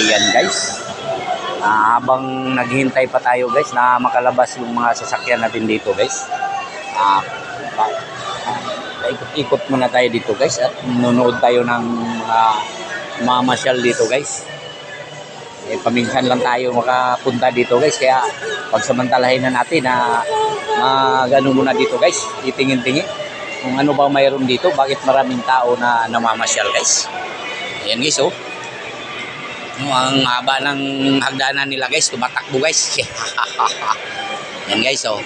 Ayan guys. Habang naghihintay pa tayo guys na makalabas yung mga sasakyan natin dito guys. Ikot-ikot muna tayo dito guys at nunood tayo ng mamasyal dito guys. Paminsan lang tayo makapunta dito guys, kaya pagsamantalahin na natin na gano'n muna dito guys, itingin-tingin kung ano ba mayroon dito, bakit maraming tao na namamasyal guys. Ayan guys, oh. Ang haba ng hagdanan nila guys, tumatakbo guys. Ayan guys, oh.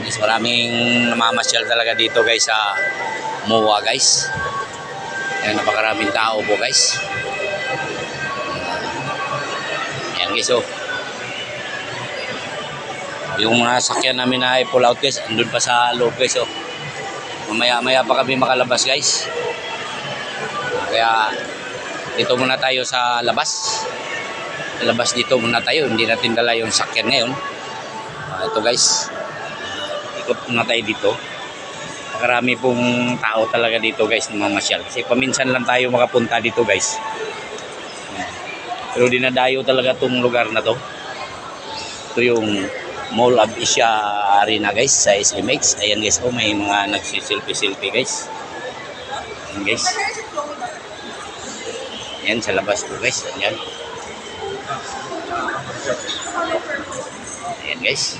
Guys, maraming namamasyal talaga dito guys sa MOA guys. Ayan, napakaraming tao po guys. Ayan guys, oh. Yung mga sakyan namin na i-pull out guys, andun pa sa loob guys, oh. Mamaya-maya pa kami makalabas guys. Kaya dito muna tayo sa labas. Labas dito muna tayo, hindi natin dala yung sakyan ngayon. Ito guys, ikot muna tayo dito. Marami pong tao talaga dito guys na mamasyal. Kasi paminsan lang tayo makapunta dito guys. Pero dinadayo talaga tong lugar na to. Ito yung Mall of Asia Arena guys sa SMX. Ayan guys, oh, may mga nagsiselfie-selfie guys. Ayan guys. Ayan sa labas po guys. Ayan. Ayan guys.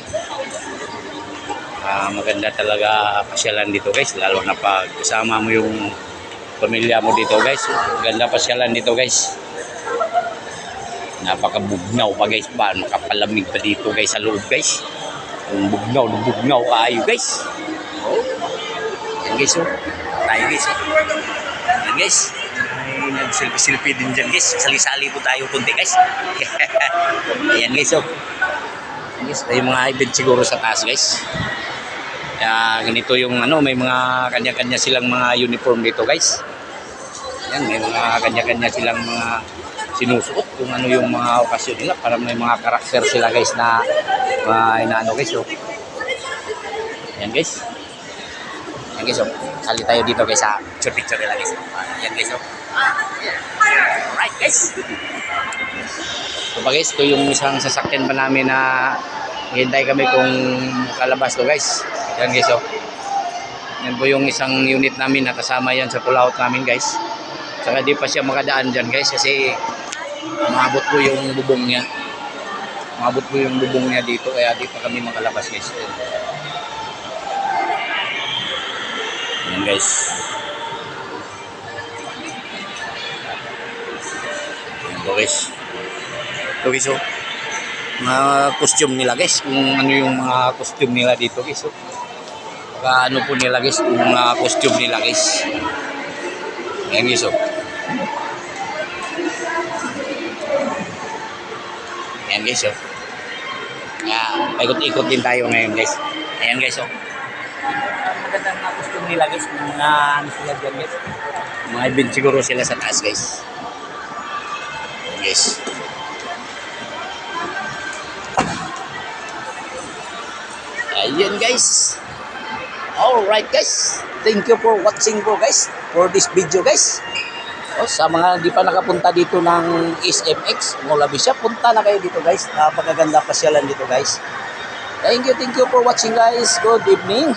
Maganda talaga pasyalan dito guys, lalo na pag kasama mo yung pamilya mo dito guys. Maganda pasyalan dito guys. Napakabugnaw pa guys ba, makapalamig pa dito guys sa loob guys. Yung bugnaw kaayo guys. Oh. Yan guys, oh. Tayo guys, oh. Yan guys, ay nagselfie din dyan guys. Sali-sali po tayo kunti guys. Yan guys, oh. Yan guys, may mga event siguro sa taas guys. Kaya ganito yung ano, may mga kanya-kanya silang mga uniform dito guys. Yan, may mga kanya-kanya silang mga sinusuot kung ano yung mga okasyon nila, para may mga karakter sila guys na inaano guys, oh. Yan guys. Yan guys, oh. Sali tayo dito guys sa picture nila guys. Yan guys, oh. Alright guys. So pa guys, ito yung isang sasakyan pa namin na hintay kami kung kalabas to guys. Yan guys, oh. Yan po yung isang unit namin na kasama yan sa pull out namin guys. Saka di pa siya makadaan dyan guys kasi umabot po yung bubong niya. Umabot po yung bubong niya dito, kaya di pa kami makalabas guys. Ayan guys. Ayan po guys. Ito guys, oh. Mga costume nila guys. Kung ano yung mga costume nila dito guys, oh. Baka ano po nila guys, yung mga costume nila guys. Ayan guys, oh. Ayan guys, oh. Paikot-ikot din tayo ngayon guys. Ayan guys, oh. Magandang na costume nila guys. Mga ano sila dyan guys. Mga event siguro sila sa taas guys. Ayan guys. Ayan guys. Alright guys. Thank you for watching po guys. For this video guys. Sa mga di pa nakapunta dito ng SMX, Mall of Asia, punta na kayo dito guys. Napakaganda pasyalan dito guys. Thank you for watching guys. Good evening.